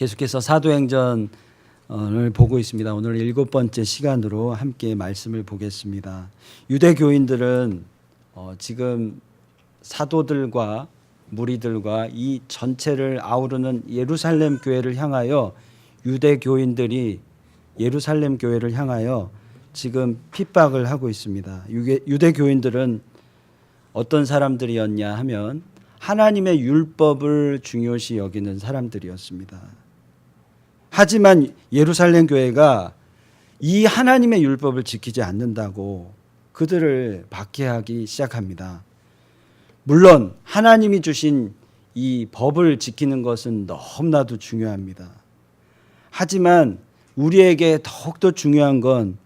계속해서 사도행전을 보고 있습니다. 오늘 7번째 시간으로 함께 말씀을 보겠습니다. 유대 교인들은 지금 사도들과 무리들과 이 전체를 아우르는 예루살렘 교회를 향하여 유대 교인들이 예루살렘 교회를 향하여 지금 핍박을 하고 있습니다. 유대 교인들은 어떤 사람들이었냐 하면 하나님의 율법을 중요시 여기는 사람들이었습니다. 하지만 예루살렘 교회가 이 하나님의 율법을 지키지 않는다고 그들을 박해하기 시작합니다. 물론 하나님이 주신 이 법을 지키는 것은 너무나도 중요합니다. 하지만 우리에게 더욱더 중요한 건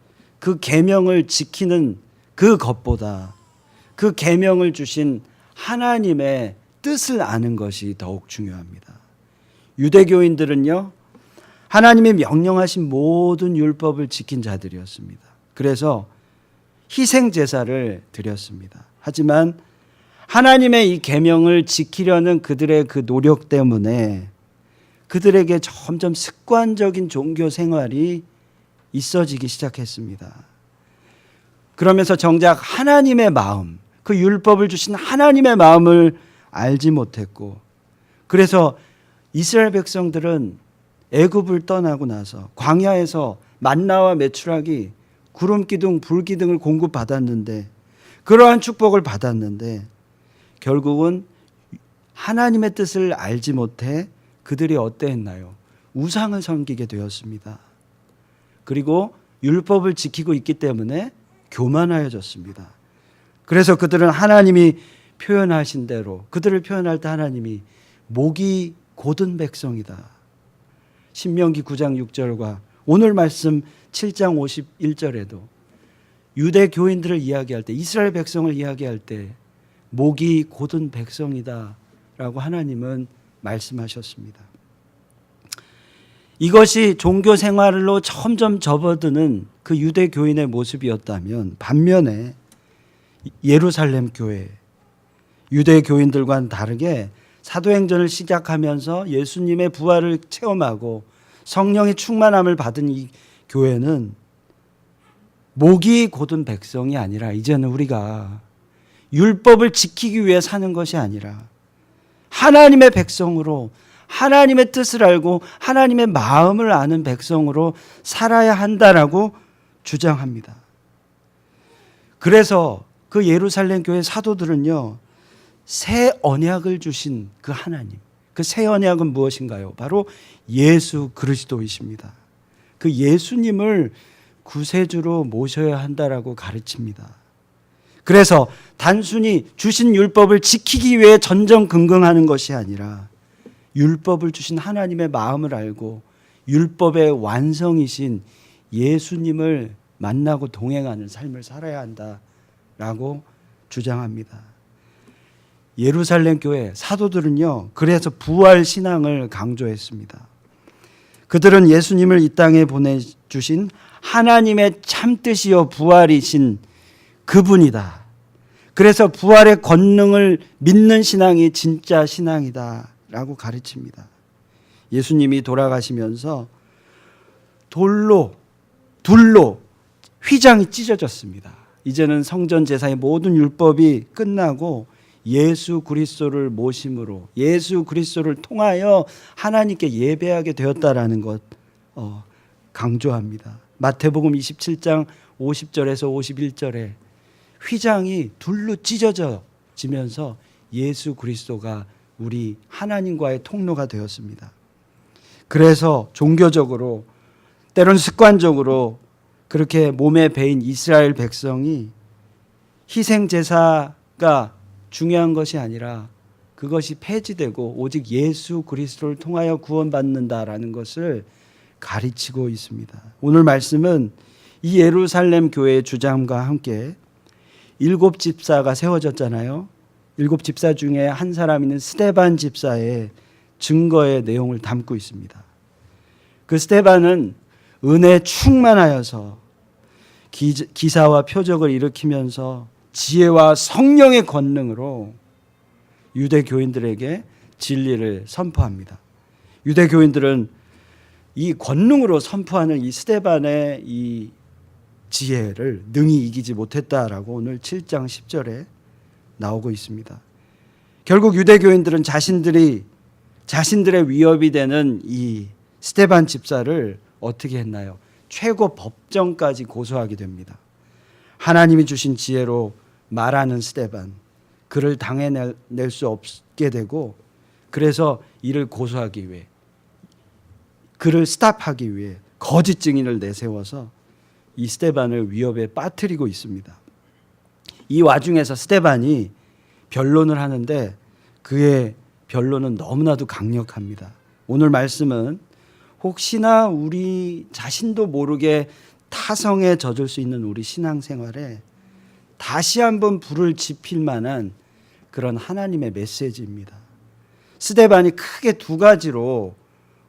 그 계명을 지키는 그 것보다 그 계명을 주신 하나님의 뜻을 아는 것이 더욱 중요합니다. 유대교인들은요, 하나님이 명령하신 모든 율법을 지킨 자들이었습니다. 그래서 희생 제사를 드렸습니다. 하지만 하나님의 이 계명을 지키려는 그들의 그 노력 때문에 그들에게 점점 습관적인 종교 생활이 있어지기 시작했습니다. 그러면서 정작 하나님의 마음, 그 율법을 주신 하나님의 마음을 알지 못했고, 그래서 이스라엘 백성들은 애굽을 떠나고 나서 광야에서 만나와 메추라기, 구름 기둥, 불 기둥을 공급받았는데, 그러한 축복을 받았는데 결국은 하나님의 뜻을 알지 못해 그들이 어떠했나요? 우상을 섬기게 되었습니다. 그리고 율법을 지키고 있기 때문에 교만하여졌습니다. 그래서 그들은 하나님이 표현하신 대로, 그들을 표현할 때 하나님이 목이 곧은 백성이다. 신명기 9장 6절과 오늘 말씀 7장 51절에도 유대 교인들을 이야기할 때, 이스라엘 백성을 이야기할 때 목이 곧은 백성이다 라고 하나님은 말씀하셨습니다. 이것이 종교 생활로 점점 접어드는 그 유대 교인의 모습이었다면, 반면에 예루살렘 교회, 유대 교인들과는 다르게 사도행전을 시작하면서 예수님의 부활을 체험하고 성령의 충만함을 받은 이 교회는 목이 곧은 백성이 아니라 이제는 우리가 율법을 지키기 위해 사는 것이 아니라 하나님의 백성으로, 하나님의 뜻을 알고 하나님의 마음을 아는 백성으로 살아야 한다라고 주장합니다. 그래서 그 예루살렘 교회 사도들은요, 새 언약을 주신 그 하나님, 그 새 언약은 무엇인가요? 바로 예수 그리스도이십니다. 그 예수님을 구세주로 모셔야 한다라고 가르칩니다. 그래서 단순히 주신 율법을 지키기 위해 전전긍긍하는 것이 아니라 율법을 주신 하나님의 마음을 알고 율법의 완성이신 예수님을 만나고 동행하는 삶을 살아야 한다라고 주장합니다. 예루살렘 교회 사도들은요, 그래서 부활 신앙을 강조했습니다. 그들은 예수님을 이 땅에 보내주신 하나님의 참뜻이요 부활이신 그분이다. 그래서 부활의 권능을 믿는 신앙이 진짜 신앙이다 라고 가르칩니다. 예수님이 돌아가시면서 둘로 휘장이 찢어졌습니다. 이제는 성전 제사의 모든 율법이 끝나고 예수 그리스도를 모심으로, 예수 그리스도를 통하여 하나님께 예배하게 되었다라는 것 강조합니다. 마태복음 27장 50절에서 51절에 휘장이 둘로 찢어지면서 예수 그리스도가 우리 하나님과의 통로가 되었습니다. 그래서 종교적으로, 때론 습관적으로 그렇게 몸에 배인 이스라엘 백성이 희생 제사가 중요한 것이 아니라 그것이 폐지되고 오직 예수 그리스도를 통하여 구원받는다라는 것을 가르치고 있습니다. 오늘 말씀은 이 예루살렘 교회의 주장과 함께 7 집사가 세워졌잖아요. 7 집사 중에 한 사람인 스데반 집사의 증거의 내용을 담고 있습니다. 그 스데반은 은혜 충만하여서 기사와 표적을 일으키면서 지혜와 성령의 권능으로 유대 교인들에게 진리를 선포합니다. 유대 교인들은 이 권능으로 선포하는 이 스데반의 이 지혜를 능히 이기지 못했다라고 오늘 7장 10절에 나오고 있습니다. 결국 유대교인들은 자신들의 위협이 되는 이 스데반 집사를 어떻게 했나요? 최고 법정까지 고소하게 됩니다. 하나님이 주신 지혜로 말하는 스데반, 그를 당해낼 수 없게 되고, 그래서 이를 고소하기 위해, 그를 스탑하기 위해 거짓 증인을 내세워서 이 스데반을 위협에 빠뜨리고 있습니다. 이 와중에서 스데반이 변론을 하는데 그의 변론은 너무나도 강력합니다. 오늘 말씀은 혹시나 우리 자신도 모르게 타성에 젖을 수 있는 우리 신앙생활에 다시 한번 불을 지필 만한 그런 하나님의 메시지입니다. 스데반이 크게 두 가지로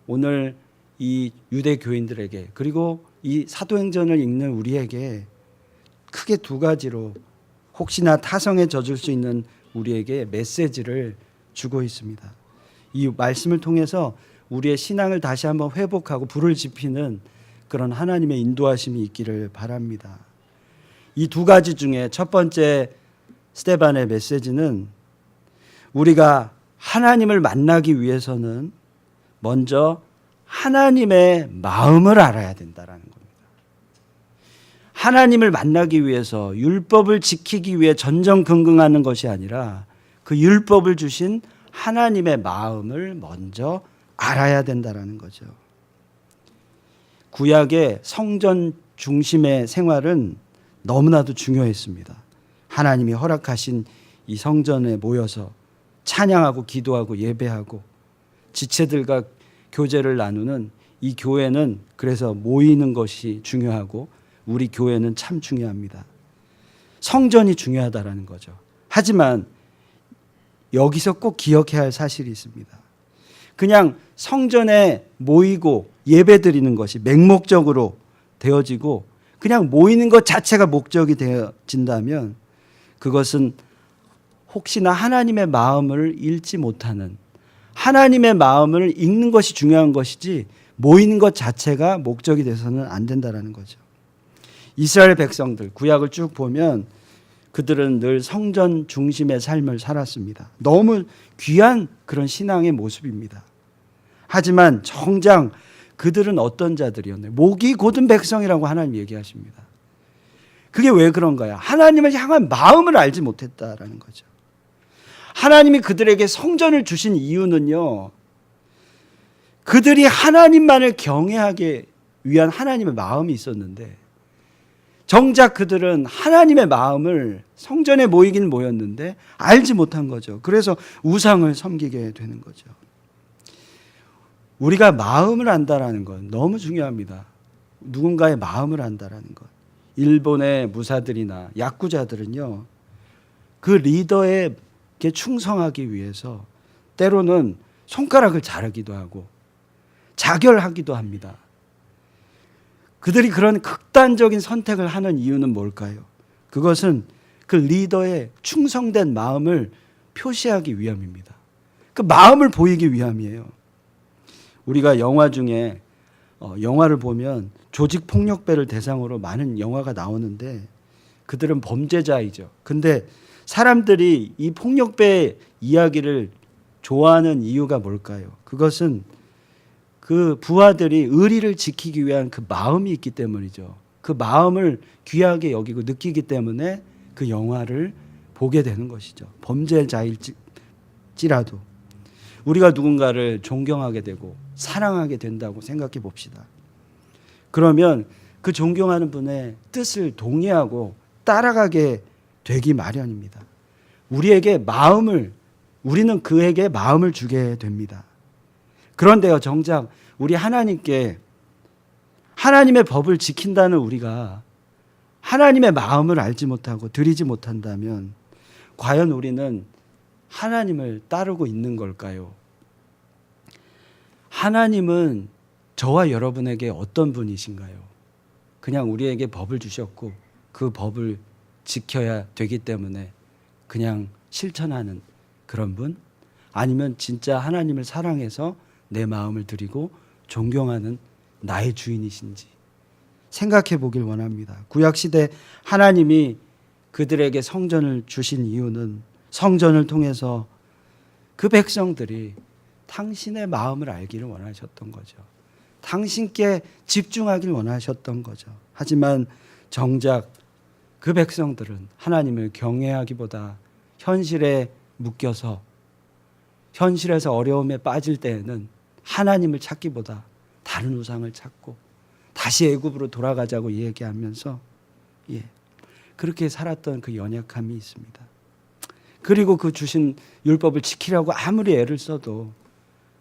오늘 이 유대 교인들에게, 그리고 이 사도행전을 읽는 우리에게 크게 두 가지로 혹시나 타성에 젖을 수 있는 우리에게 메시지를 주고 있습니다. 이 말씀을 통해서 우리의 신앙을 다시 한번 회복하고 불을 지피는 그런 하나님의 인도하심이 있기를 바랍니다. 이 두 가지 중에 첫 번째 스데반의 메시지는 우리가 하나님을 만나기 위해서는 먼저 하나님의 마음을 알아야 된다라는 겁니다. 하나님을 만나기 위해서 율법을 지키기 위해 전전긍긍하는 것이 아니라 그 율법을 주신 하나님의 마음을 먼저 알아야 된다라는 거죠. 구약의 성전 중심의 생활은 너무나도 중요했습니다. 하나님이 허락하신 이 성전에 모여서 찬양하고 기도하고 예배하고 지체들과 교제를 나누는 이 교회는 그래서 모이는 것이 중요하고 우리 교회는 참 중요합니다. 성전이 중요하다라는 거죠. 하지만 여기서 꼭 기억해야 할 사실이 있습니다. 그냥 성전에 모이고 예배드리는 것이 맹목적으로 되어지고 그냥 모이는 것 자체가 목적이 되어진다면 그것은 혹시나 하나님의 마음을 읽지 못하는, 하나님의 마음을 읽는 것이 중요한 것이지 모이는 것 자체가 목적이 돼서는 안 된다는 거죠. 이스라엘 백성들 구약을 쭉 보면 그들은 늘 성전 중심의 삶을 살았습니다. 너무 귀한 그런 신앙의 모습입니다. 하지만 정작 그들은 어떤 자들이었나요? 목이 곧은 백성이라고 하나님 얘기하십니다. 그게 왜 그런가요? 하나님을 향한 마음을 알지 못했다라는 거죠. 하나님이 그들에게 성전을 주신 이유는요, 그들이 하나님만을 경외하기 위한 하나님의 마음이 있었는데 정작 그들은 하나님의 마음을 성전에 모이긴 모였는데 알지 못한 거죠. 그래서 우상을 섬기게 되는 거죠. 우리가 마음을 안다라는 건 너무 중요합니다. 누군가의 마음을 안다라는 것. 일본의 무사들이나 야쿠자들은요, 그 리더에게 충성하기 위해서 때로는 손가락을 자르기도 하고 자결하기도 합니다. 그들이 그런 극단적인 선택을 하는 이유는 뭘까요? 그것은 그 리더의 충성된 마음을 표시하기 위함입니다. 그 마음을 보이기 위함이에요. 우리가 영화 중에 영화를 보면 조직폭력배를 대상으로 많은 영화가 나오는데 그들은 범죄자이죠. 근데 사람들이 이 폭력배 이야기를 좋아하는 이유가 뭘까요? 그것은 그 부하들이 의리를 지키기 위한 그 마음이 있기 때문이죠. 그 마음을 귀하게 여기고 느끼기 때문에 그 영화를 보게 되는 것이죠. 범죄자일지라도 우리가 누군가를 존경하게 되고 사랑하게 된다고 생각해 봅시다. 그러면 그 존경하는 분의 뜻을 동의하고 따라가게 되기 마련입니다. 우리는 그에게 마음을 주게 됩니다. 그런데요, 정작 우리 하나님께 하나님의 법을 지킨다는 우리가 하나님의 마음을 알지 못하고 드리지 못한다면 과연 우리는 하나님을 따르고 있는 걸까요? 하나님은 저와 여러분에게 어떤 분이신가요? 그냥 우리에게 법을 주셨고 그 법을 지켜야 되기 때문에 그냥 실천하는 그런 분? 아니면 진짜 하나님을 사랑해서 내 마음을 드리고 존경하는 나의 주인이신지 생각해 보길 원합니다. 구약시대 하나님이 그들에게 성전을 주신 이유는 성전을 통해서 그 백성들이 당신의 마음을 알기를 원하셨던 거죠. 당신께 집중하길 원하셨던 거죠. 하지만 정작 그 백성들은 하나님을 경외하기보다 현실에 묶여서 현실에서 어려움에 빠질 때에는 하나님을 찾기보다 다른 우상을 찾고 다시 애굽으로 돌아가자고 얘기하면서 그렇게 살았던 그 연약함이 있습니다. 그리고 그 주신 율법을 지키려고 아무리 애를 써도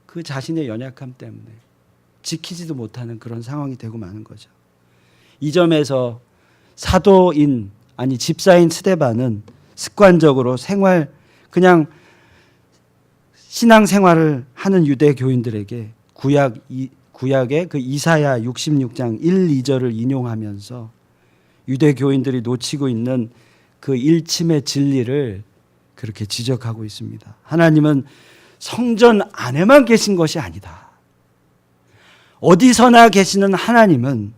그 자신의 연약함 때문에 지키지도 못하는 그런 상황이 되고 마는 거죠. 이 점에서 사도인 집사인 스데반은 습관적으로 그냥 신앙생활을 하는 유대 교인들에게 구약의 그 이사야 66장 1, 2절을 인용하면서 유대 교인들이 놓치고 있는 그 일침의 진리를 그렇게 지적하고 있습니다. 하나님은 성전 안에만 계신 것이 아니다. 어디서나 계시는 하나님은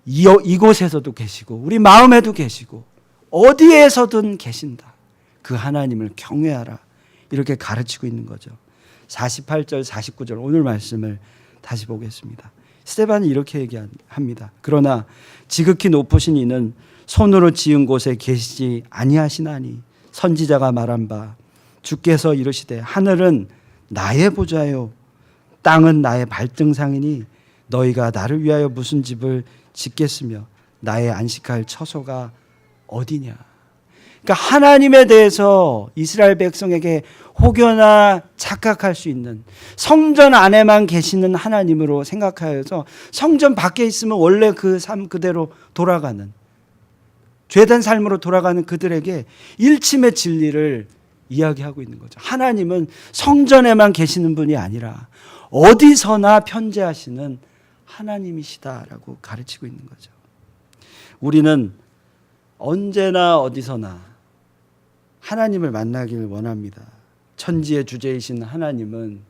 이곳에서도 계시고 우리 마음에도 계시고 어디에서든 계신다. 그 하나님을 경외하라. 이렇게 가르치고 있는 거죠. 48절 49절 오늘 말씀을 다시 보겠습니다. 스데반이 이렇게 얘기합니다. 그러나 지극히 높으신 이는 손으로 지은 곳에 계시지 아니하시나니 선지자가 말한 바 주께서 이르시되 하늘은 나의 보좌요 땅은 나의 발등상이니 너희가 나를 위하여 무슨 집을 짓겠으며 나의 안식할 처소가 어디냐. 그러니까 하나님에 대해서 이스라엘 백성에게 혹여나 착각할 수 있는 성전 안에만 계시는 하나님으로 생각하여서 성전 밖에 있으면 원래 그 삶 그대로 돌아가는 죄된 삶으로 돌아가는 그들에게 일침의 진리를 이야기하고 있는 거죠. 하나님은 성전에만 계시는 분이 아니라 어디서나 편재하시는 하나님이시다라고 가르치고 있는 거죠. 우리는 언제나 어디서나 하나님을 만나길 원합니다. 천지의 주제이신 하나님은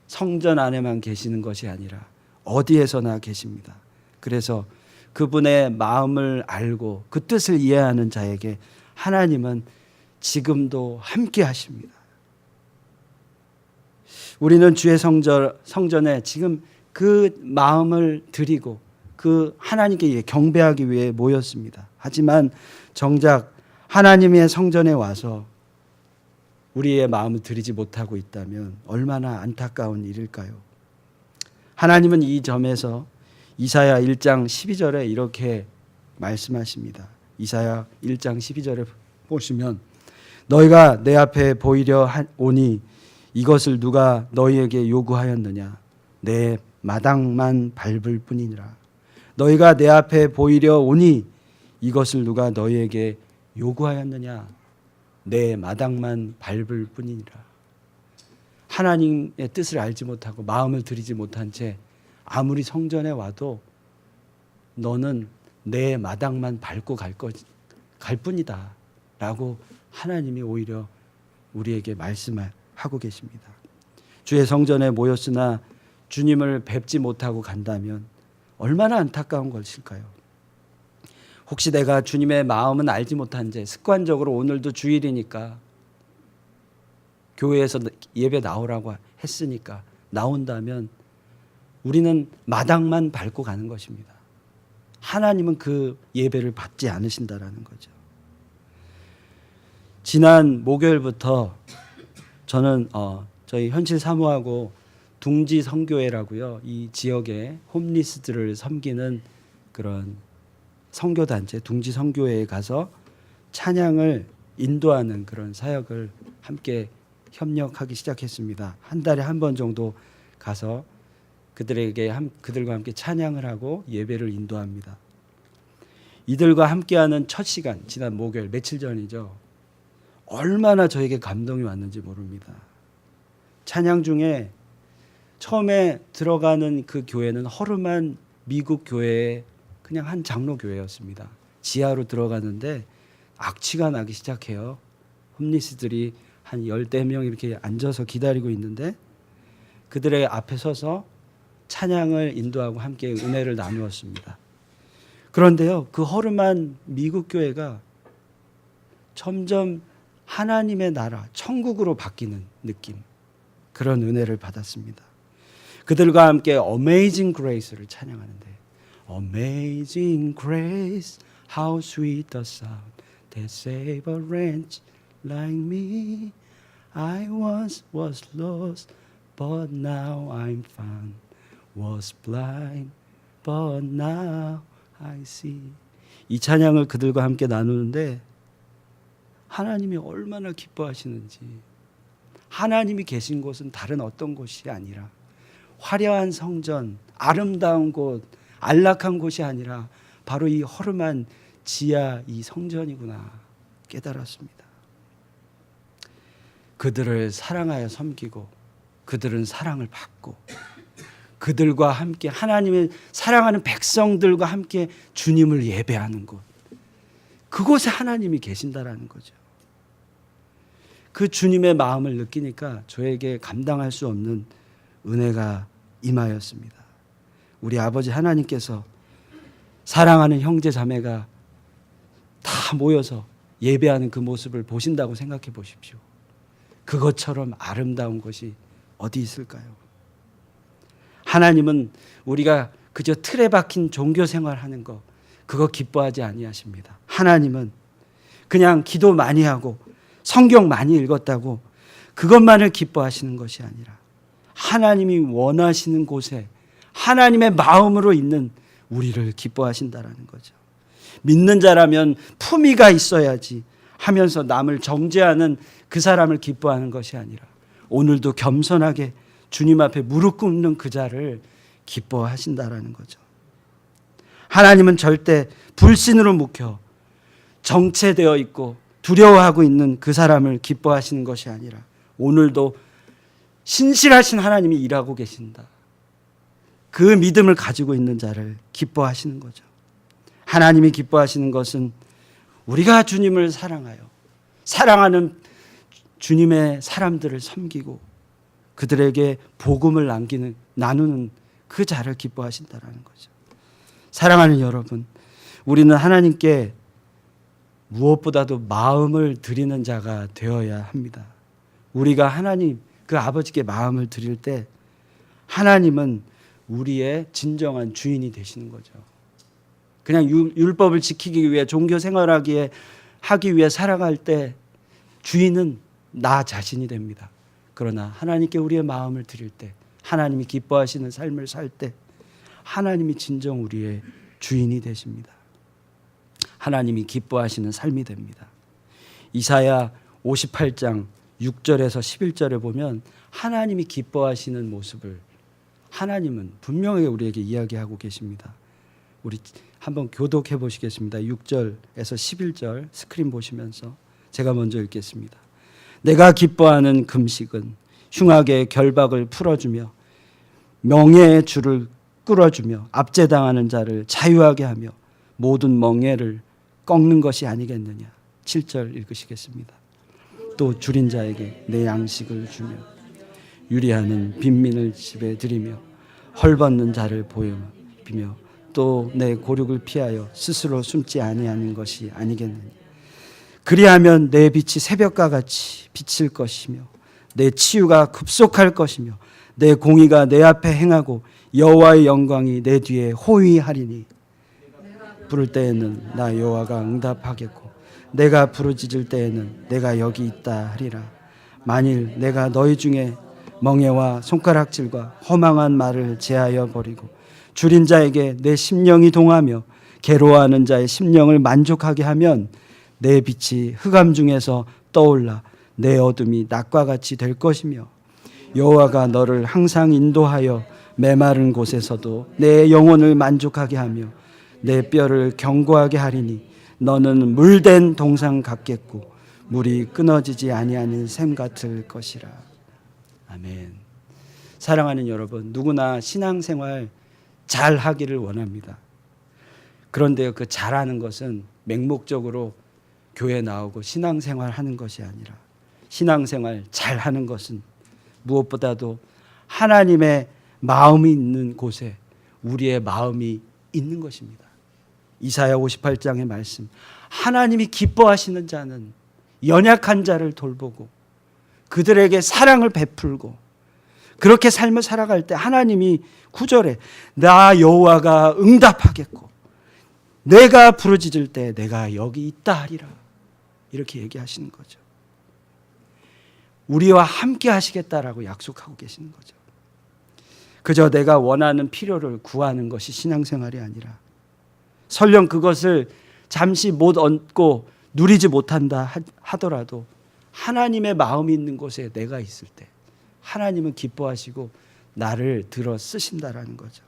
성전 안에만 계시는 것이 아니라 어디에서나 계십니다. 그래서 그분의 마음을 알고 그 뜻을 이해하는 자에게 하나님은 지금도 함께 하십니다. 우리는 주의 성전에 지금 그 마음을 드리고 그 하나님께 경배하기 위해 모였습니다. 하지만 정작 하나님의 성전에 와서 우리의 마음을 드리지 못하고 있다면 얼마나 안타까운 일일까요? 하나님은 이 점에서 이사야 1장 12절에 이렇게 말씀하십니다. 이사야 1장 12절에 보시면 너희가 내 앞에 보이려 오니 이것을 누가 너희에게 요구하였느냐 내 마당만 밟을 뿐이니라. 너희가 내 앞에 보이려 오니 이것을 누가 너희에게 요구하였느냐 내 마당만 밟을 뿐이니라. 하나님의 뜻을 알지 못하고 마음을 들이지 못한 채 아무리 성전에 와도 너는 내 마당만 밟고 갈 뿐이다 라고 하나님이 오히려 우리에게 말씀하고 계십니다. 주의 성전에 모였으나 주님을 뵙지 못하고 간다면 얼마나 안타까운 것일까요? 혹시 내가 주님의 마음은 알지 못한 채 습관적으로 오늘도 주일이니까 교회에서 예배 나오라고 했으니까 나온다면 우리는 마당만 밟고 가는 것입니다. 하나님은 그 예배를 받지 않으신다라는 거죠. 지난 목요일부터 저는 저희 현실 사모하고 둥지 선교회라고요. 이 지역의 홈리스들을 섬기는 그런 선교단체 둥지 선교회에 가서 찬양을 인도하는 그런 사역을 함께 협력하기 시작했습니다. 한 달에 한 번 정도 가서 그들과 함께 찬양을 하고 예배를 인도합니다. 이들과 함께하는 첫 시간 지난 목요일 며칠 전이죠. 얼마나 저에게 감동이 왔는지 모릅니다. 찬양 중에 처음에 들어가는 그 교회는 허름한 미국 교회의 그냥 한 장로 교회였습니다. 지하로 들어가는데 악취가 나기 시작해요. 홈리스들이 한 10대 명 이렇게 앉아서 기다리고 있는데 그들의 앞에 서서 찬양을 인도하고 함께 은혜를 나누었습니다. 그런데요, 그 허름한 미국 교회가 점점 하나님의 나라, 천국으로 바뀌는 느낌, 그런 은혜를 받았습니다. 그들과 함께 Amazing Grace를 찬양하는데, Amazing Grace, how sweet the sound that saved a wretch like me. I once was lost, but now I'm found. Was blind, but now I see. 이 찬양을 그들과 함께 나누는데 하나님이 얼마나 기뻐하시는지, 하나님이 계신 곳은 다른 어떤 곳이 아니라 화려한 성전, 아름다운 곳, 안락한 곳이 아니라 바로 이 허름한 지하 이 성전이구나 깨달았습니다. 그들을 사랑하여 섬기고 그들은 사랑을 받고 그들과 함께 하나님의 사랑하는 백성들과 함께 주님을 예배하는 곳, 그곳에 하나님이 계신다라는 거죠. 그 주님의 마음을 느끼니까 저에게 감당할 수 없는 은혜가 임하였습니다. 우리 아버지 하나님께서 사랑하는 형제 자매가 다 모여서 예배하는 그 모습을 보신다고 생각해 보십시오. 그것처럼 아름다운 것이 어디 있을까요? 하나님은 우리가 그저 틀에 박힌 종교 생활하는 거, 그거 기뻐하지 아니하십니다. 하나님은 그냥 기도 많이 하고 성경 많이 읽었다고 그것만을 기뻐하시는 것이 아니라 하나님이 원하시는 곳에 하나님의 마음으로 있는 우리를 기뻐하신다라는 거죠. 믿는 자라면 품위가 있어야지 하면서 남을 정죄하는 그 사람을 기뻐하는 것이 아니라 오늘도 겸손하게 주님 앞에 무릎 꿇는 그 자를 기뻐하신다라는 거죠. 하나님은 절대 불신으로 묵혀 정체되어 있고 두려워하고 있는 그 사람을 기뻐하시는 것이 아니라 오늘도 신실하신 하나님이 일하고 계신다, 그 믿음을 가지고 있는 자를 기뻐하시는 거죠. 하나님이 기뻐하시는 것은 우리가 주님을 사랑하여 사랑하는 주님의 사람들을 섬기고 그들에게 복음을 나누는 그 자를 기뻐하신다라는 거죠. 사랑하는 여러분, 우리는 하나님께 무엇보다도 마음을 드리는 자가 되어야 합니다. 우리가 하나님, 그 아버지께 마음을 드릴 때 하나님은 우리의 진정한 주인이 되시는 거죠. 그냥 율법을 지키기 위해 종교 생활하기 위해 살아갈 때 주인은 나 자신이 됩니다. 그러나 하나님께 우리의 마음을 드릴 때, 하나님이 기뻐하시는 삶을 살 때 하나님이 진정 우리의 주인이 되십니다. 하나님이 기뻐하시는 삶이 됩니다. 이사야 58장 6절에서 11절에 보면 하나님이 기뻐하시는 모습을 하나님은 분명하게 우리에게 이야기하고 계십니다. 우리 한번 교독해 보시겠습니다. 6절에서 11절 스크린 보시면서 제가 먼저 읽겠습니다. 내가 기뻐하는 금식은 흉악의 결박을 풀어주며 명예의 줄을 끌어주며 압제당하는 자를 자유하게 하며 모든 멍에를 꺾는 것이 아니겠느냐. 7절 읽으시겠습니다. 또 줄인 자에게 내 양식을 주며 유리하는 빈민을 집에 들이며 헐벗는 자를 보여비며 또 내 고륙을 피하여 스스로 숨지 아니하는 것이 아니겠느냐. 그리하면 내 빛이 새벽과 같이 비칠 것이며 내 치유가 급속할 것이며 내 공의가 내 앞에 행하고 여호와의 영광이 내 뒤에 호위하리니 부를 때에는 나 여호와가 응답하겠고 내가 부르짖을 때에는 내가 여기 있다 하리라. 만일 내가 너희 중에 멍에와 손가락질과 허망한 말을 제하여 버리고 줄인 자에게 내 심령이 동하며 괴로워하는 자의 심령을 만족하게 하면 내 빛이 흑암 중에서 떠올라 내 어둠이 낮과 같이 될 것이며 여호와가 너를 항상 인도하여 메마른 곳에서도 내 영혼을 만족하게 하며 내 뼈를 견고하게 하리니 너는 물된 동상 같겠고 물이 끊어지지 아니하는 샘 같을 것이라. 아멘. 사랑하는 여러분, 누구나 신앙생활 잘 하기를 원합니다. 그런데 그 잘하는 것은 맹목적으로 교회 나오고 신앙생활 하는 것이 아니라 신앙생활 잘 하는 것은 무엇보다도 하나님의 마음이 있는 곳에 우리의 마음이 있는 것입니다. 이사야 58장의 말씀, 하나님이 기뻐하시는 자는 연약한 자를 돌보고 그들에게 사랑을 베풀고 그렇게 삶을 살아갈 때 하나님이 9절에 나 여호와가 응답하겠고 내가 부르짖을 때 내가 여기 있다 하리라, 이렇게 얘기하시는 거죠. 우리와 함께 하시겠다라고 약속하고 계시는 거죠. 그저 내가 원하는 필요를 구하는 것이 신앙생활이 아니라 설령 그것을 잠시 못 얻고 누리지 못한다 하더라도 하나님의 마음이 있는 곳에 내가 있을 때 하나님은 기뻐하시고 나를 들어 쓰신다라는 거죠.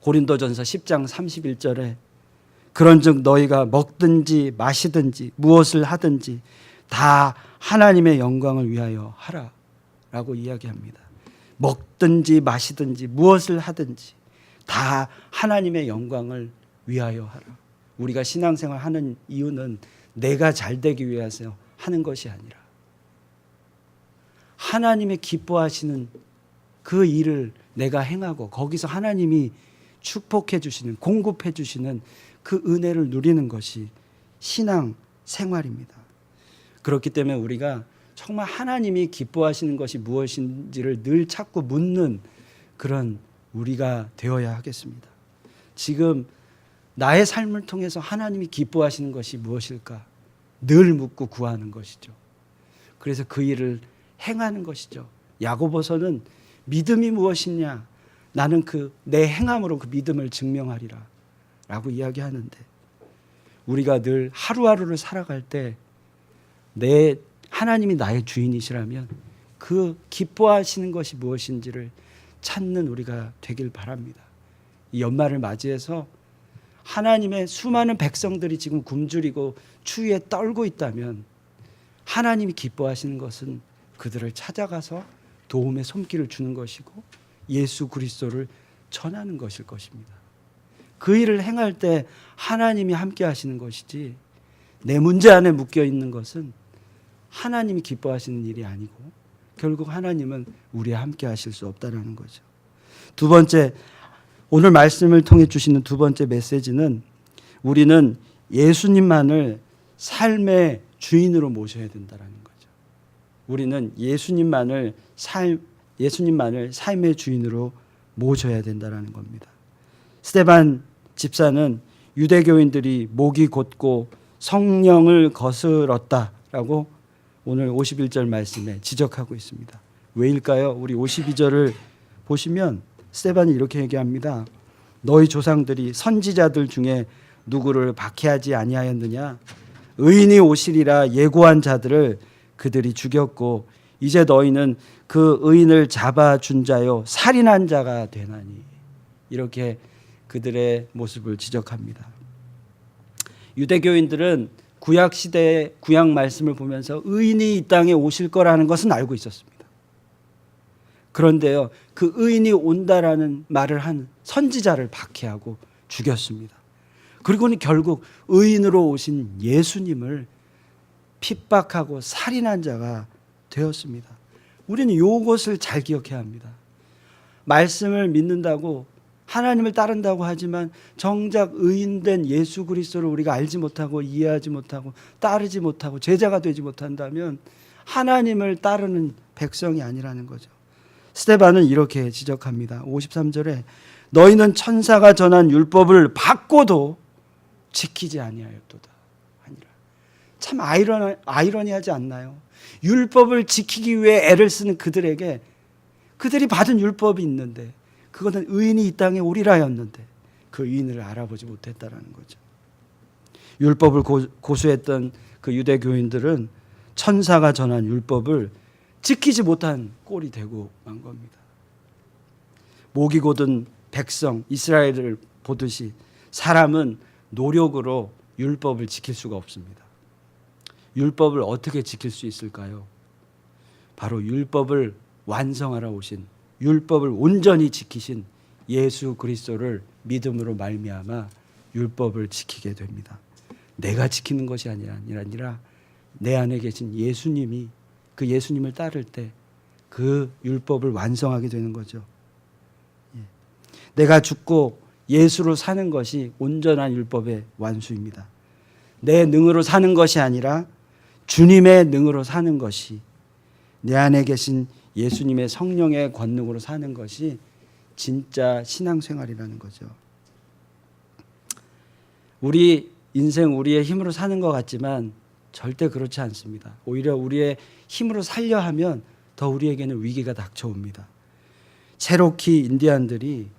고린도전서 10장 31절에 그런즉 너희가 먹든지 마시든지 무엇을 하든지 다 하나님의 영광을 위하여 하라 라고 이야기합니다. 먹든지 마시든지 무엇을 하든지 다 하나님의 영광을 위하여 하라. 우리가 신앙생활 하는 이유는 내가 잘되기 위해서 하는 것이 아니라 하나님의 기뻐하시는 그 일을 내가 행하고 거기서 하나님이 축복해 주시는, 공급해 주시는 그 은혜를 누리는 것이 신앙 생활입니다. 그렇기 때문에 우리가 정말 하나님이 기뻐하시는 것이 무엇인지를 늘 찾고 묻는 그런 우리가 되어야 하겠습니다. 지금 나의 삶을 통해서 하나님이 기뻐하시는 것이 무엇일까? 늘 묻고 구하는 것이죠. 그래서 그 일을 행하는 것이죠. 야고보서는 믿음이 무엇이냐? 나는 내 행함으로 그 믿음을 증명하리라 라고 이야기하는데, 우리가 늘 하루하루를 살아갈 때 하나님이 나의 주인이시라면 그 기뻐하시는 것이 무엇인지를 찾는 우리가 되길 바랍니다. 이 연말을 맞이해서 하나님의 수많은 백성들이 지금 굶주리고 추위에 떨고 있다면 하나님이 기뻐하시는 것은 그들을 찾아가서 도움의 손길을 주는 것이고 예수 그리스도를 전하는 것일 것입니다. 그 일을 행할 때 하나님이 함께 하시는 것이지 내 문제 안에 묶여 있는 것은 하나님이 기뻐하시는 일이 아니고 결국 하나님은 우리와 함께 하실 수 없다는 거죠. 두 번째, 오늘 말씀을 통해 주시는 두 번째 메시지는 우리는 예수님만을 삶의 주인으로 모셔야 된다는 거죠. 우리는 예수님만을 삶의 주인으로 모셔야 된다는 겁니다. 스데반 집사는 유대교인들이 목이 곧고 성령을 거스렀다라고 오늘 51절 말씀에 지적하고 있습니다. 왜일까요? 우리 52절을 보시면 스데반이 이렇게 얘기합니다. 너희 조상들이 선지자들 중에 누구를 박해하지 아니하였느냐? 의인이 오시리라 예고한 자들을 그들이 죽였고 이제 너희는 그 의인을 잡아준 자요 살인한 자가 되나니. 이렇게 그들의 모습을 지적합니다. 유대교인들은 구약 시대의 구약 말씀을 보면서 의인이 이 땅에 오실 거라는 것은 알고 있었습니다. 그런데요, 그 의인이 온다라는 말을 한 선지자를 박해하고 죽였습니다. 그리고는 결국 의인으로 오신 예수님을 핍박하고 살인한 자가 되었습니다. 우리는 이것을 잘 기억해야 합니다. 말씀을 믿는다고 하나님을 따른다고 하지만 정작 의인된 예수 그리스도를 우리가 알지 못하고 이해하지 못하고 따르지 못하고 제자가 되지 못한다면 하나님을 따르는 백성이 아니라는 거죠. 스데반은 이렇게 지적합니다. 53절에 너희는 천사가 전한 율법을 받고도 지키지 아니하였도다 하니라. 참 아이러니하지 않나요? 율법을 지키기 위해 애를 쓰는 그들에게 그들이 받은 율법이 있는데 그것은 의인이 이 땅에 오리라였는데 그 의인을 알아보지 못했다라는 거죠. 율법을 고수했던 그 유대교인들은 천사가 전한 율법을 지키지 못한 꼴이 되고 만 겁니다. 목이 곧은 백성 이스라엘을 보듯이 사람은 노력으로 율법을 지킬 수가 없습니다. 율법을 어떻게 지킬 수 있을까요? 바로 율법을 완성하러 오신, 율법을 온전히 지키신 예수 그리스도를 믿음으로 말미암아 율법을 지키게 됩니다. 내가 지키는 것이 아니라 내 안에 계신 예수님이, 그 예수님을 따를 때 그 율법을 완성하게 되는 거죠. 내가 죽고 예수로 사는 것이 온전한 율법의 완수입니다. 내 능으로 사는 것이 아니라 주님의 능으로 사는 것이, 내 안에 계신 예수님의 성령의 권능으로 사는 것이 진짜 신앙생활이라는 거죠. 우리 인생 우리의 힘으로 사는 것 같지만 절대 그렇지 않습니다. 오히려 우리의 힘으로 살려 하면 더 우리에게는 위기가 닥쳐옵니다. 체로키 인디안들이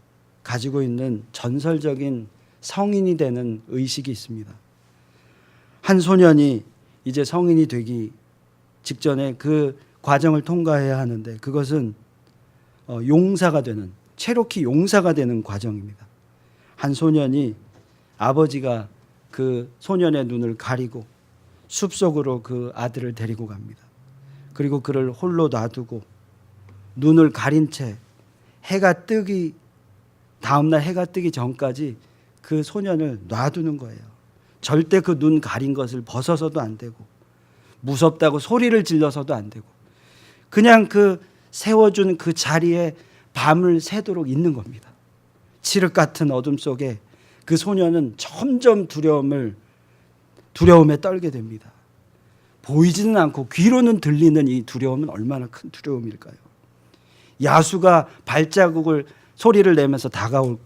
가지고 있는 전설적인 성인이 되는 의식이 있습니다. 한 소년이 이제 성인이 되기 직전에 그 과정을 통과해야 하는데, 그것은 용사가 되는, 체로키 용사가 되는 과정입니다. 한 소년이, 아버지가 그 소년의 눈을 가리고 숲속으로 그 아들을 데리고 갑니다. 그리고 그를 홀로 놔두고 눈을 가린 채 다음날 해가 뜨기 전까지 그 소년을 놔두는 거예요. 절대 그 눈 가린 것을 벗어서도 안 되고, 무섭다고 소리를 질러서도 안 되고, 그냥 그 세워준 그 자리에 밤을 새도록 있는 겁니다. 칠흑 같은 어둠 속에 그 소년은 점점 두려움에 떨게 됩니다. 보이지는 않고 귀로는 들리는 이 두려움은 얼마나 큰 두려움일까요? 야수가 소리를 내면서 다가올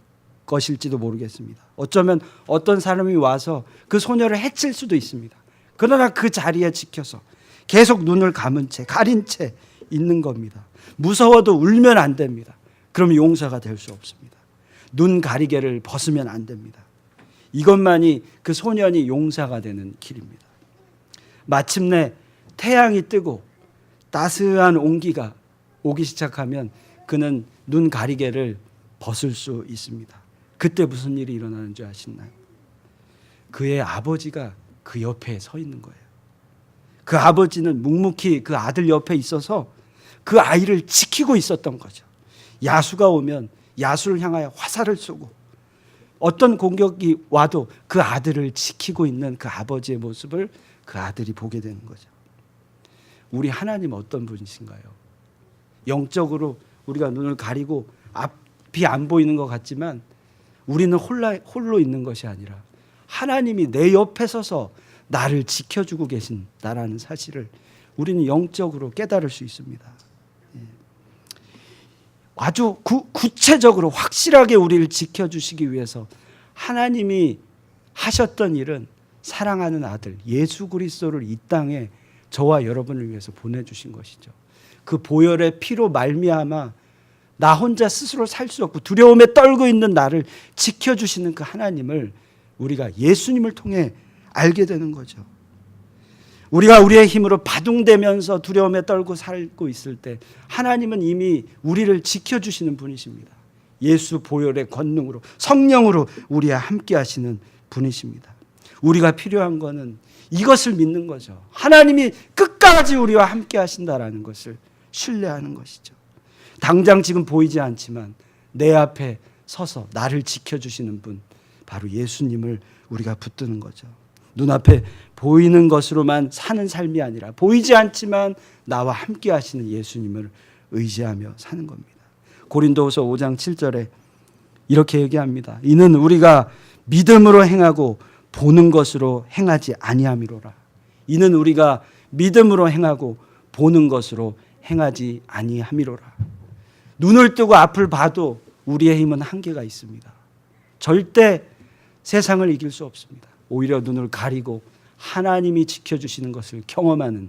것일지도 모르겠습니다. 어쩌면 어떤 사람이 와서 그 소녀를 해칠 수도 있습니다. 그러나 그 자리에 지켜서 계속 눈을 가린 채 있는 겁니다. 무서워도 울면 안 됩니다. 그럼 용사가 될 수 없습니다. 눈 가리개를 벗으면 안 됩니다. 이것만이 그 소년이 용사가 되는 길입니다. 마침내 태양이 뜨고 따스한 온기가 오기 시작하면 그는 눈 가리개를 벗을 수 있습니다. 그때 무슨 일이 일어나는 줄 아시나요? 그의 아버지가 그 옆에 서 있는 거예요. 그 아버지는 묵묵히 그 아들 옆에 있어서 그 아이를 지키고 있었던 거죠. 야수가 오면 야수를 향하여 화살을 쏘고, 어떤 공격이 와도 그 아들을 지키고 있는 그 아버지의 모습을 그 아들이 보게 되는 거죠. 우리 하나님 어떤 분이신가요? 영적으로 우리가 눈을 가리고 앞이 안 보이는 것 같지만 우리는 홀로 있는 것이 아니라 하나님이 내 옆에 서서 나를 지켜주고 계신다라는 사실을 우리는 영적으로 깨달을 수 있습니다. 아주 구체적으로 확실하게 우리를 지켜주시기 위해서 하나님이 하셨던 일은 사랑하는 아들 예수 그리스도를 이 땅에 저와 여러분을 위해서 보내주신 것이죠. 그 보혈의 피로 말미암아 나 혼자 스스로 살 수 없고 두려움에 떨고 있는 나를 지켜주시는 그 하나님을 우리가 예수님을 통해 알게 되는 거죠. 우리가 우리의 힘으로 바둥대면서 두려움에 떨고 살고 있을 때 하나님은 이미 우리를 지켜주시는 분이십니다. 예수 보혈의 권능으로, 성령으로 우리와 함께 하시는 분이십니다. 우리가 필요한 것은 이것을 믿는 거죠. 하나님이 끝까지 우리와 함께 하신다라는 것을 신뢰하는 것이죠. 당장 지금 보이지 않지만 내 앞에 서서 나를 지켜주시는 분, 바로 예수님을 우리가 붙드는 거죠. 눈앞에 보이는 것으로만 사는 삶이 아니라 보이지 않지만 나와 함께 하시는 예수님을 의지하며 사는 겁니다. 고린도후서 5장 7절에 이렇게 얘기합니다. 이는 우리가 믿음으로 행하고 보는 것으로 행하지 아니함이로라. 이는 우리가 믿음으로 행하고 보는 것으로 행하지 아니함이로라. 눈을 뜨고 앞을 봐도 우리의 힘은 한계가 있습니다. 절대 세상을 이길 수 없습니다. 오히려 눈을 가리고 하나님이 지켜주시는 것을 경험하는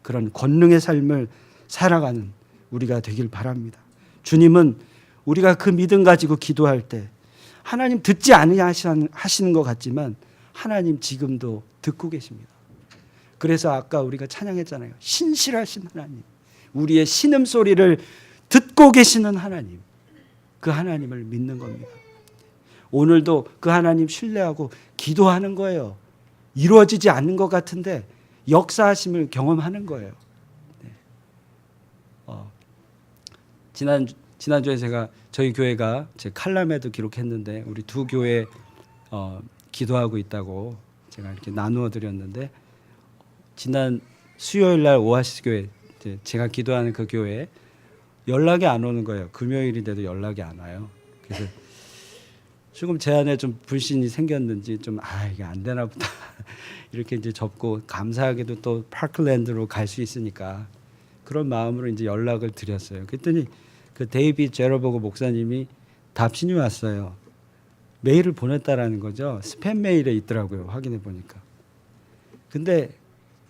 그런 권능의 삶을 살아가는 우리가 되길 바랍니다. 주님은 우리가 그 믿음 가지고 기도할 때 하나님 듣지 않으시는 것 같지만 하나님 지금도 듣고 계십니다. 그래서 아까 우리가 찬양했잖아요. 신실하신 하나님, 우리의 신음소리를 듣고 계시는 하나님, 그 하나님을 믿는 겁니다. 오늘도 그 하나님 신뢰하고 기도하는 거예요. 이루어지지 않는 것 같은데 역사하심을 경험하는 거예요. 네. 지난주에 제가 저희 교회가 제 칼럼에도 기록했는데 우리 두 교회 기도하고 있다고 제가 이렇게 나누어 드렸는데, 지난 수요일 날 오아시스 교회, 제가 기도하는 그 교회 연락이 안 오는 거예요. 금요일인데도 연락이 안 와요. 그래서 조금 제 안에 좀 불신이 생겼는지 좀 이게 안 되나 보다 이렇게 이제 접고, 감사하게도 또 파크랜드로 갈 수 있으니까 그런 마음으로 이제 연락을 드렸어요. 그랬더니 그 데이빗 제러버그 목사님이 답신이 왔어요. 메일을 보냈다라는 거죠. 스팸 메일에 있더라고요. 확인해 보니까. 근데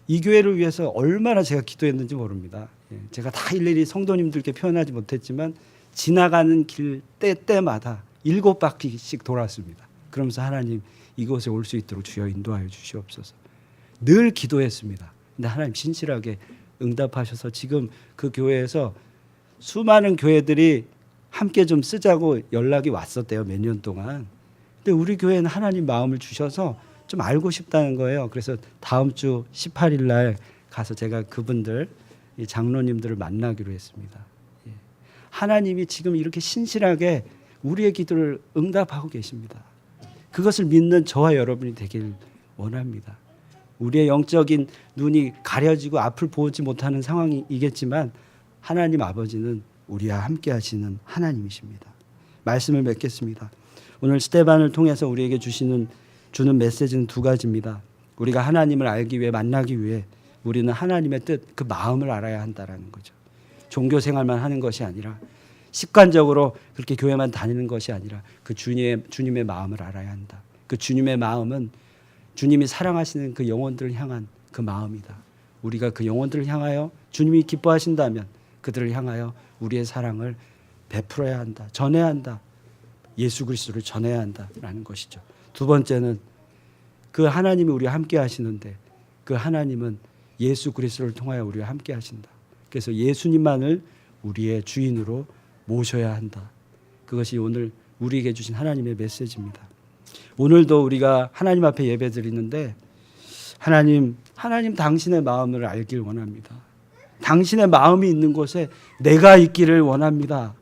이 교회를 위해서 얼마나 제가 기도했는지 모릅니다. 제가 다 일일이 성도님들께 표현하지 못했지만 지나가는 길 때마다 7바퀴씩 돌았습니다. 그러면서 하나님, 이곳에 올 수 있도록 주여 인도하여 주시옵소서. 늘 기도했습니다. 근데 하나님 신실하게 응답하셔서 지금 그 교회에서 수많은 교회들이 함께 좀 쓰자고 연락이 왔었대요. 몇 년 동안. 근데 우리 교회는 하나님 마음을 주셔서 좀 알고 싶다는 거예요. 그래서 다음 주 18일 날 가서 제가 그분들, 이 장로님들을 만나기로 했습니다. 하나님이 지금 이렇게 신실하게 우리의 기도를 응답하고 계십니다. 그것을 믿는 저와 여러분이 되길 원합니다. 우리의 영적인 눈이 가려지고 앞을 보지 못하는 상황이겠지만 하나님 아버지는 우리와 함께 하시는 하나님이십니다. 말씀을 맺겠습니다. 오늘 스데반을 통해서 우리에게 주는 메시지는 두 가지입니다. 우리가 하나님을 알기 위해, 만나기 위해 우리는 하나님의 뜻, 그 마음을 알아야 한다라는 거죠. 종교 생활만 하는 것이 아니라, 습관적으로 그렇게 교회만 다니는 것이 아니라 그 주님의 마음을 알아야 한다. 그 주님의 마음은 주님이 사랑하시는 그 영혼들을 향한 그 마음이다. 우리가 그 영혼들을 향하여, 주님이 기뻐하신다면 그들을 향하여 우리의 사랑을 베풀어야 한다. 전해야 한다. 예수 그리스도를 전해야 한다라는 것이죠. 두 번째는 그 하나님이 우리와 함께 하시는데 그 하나님은 예수 그리스도를 통하여 우리와 함께 하신다. 그래서 예수님만을 우리의 주인으로 모셔야 한다. 그것이 오늘 우리에게 주신 하나님의 메시지입니다. 오늘도 우리가 하나님 앞에 예배 드리는데 하나님 당신의 마음을 알길 원합니다. 당신의 마음이 있는 곳에 내가 있기를 원합니다.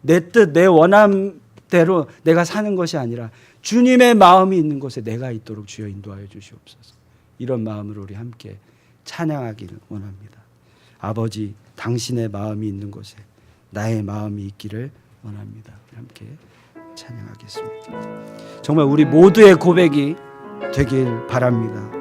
내 뜻, 내 원함대로 내가 사는 것이 아니라 주님의 마음이 있는 곳에 내가 있도록 주여 인도하여 주시옵소서. 이런 마음으로 우리 함께 찬양하기를 원합니다. 아버지, 당신의 마음이 있는 곳에 나의 마음이 있기를 원합니다. 함께 찬양하겠습니다. 정말 우리 모두의 고백이 되길 바랍니다.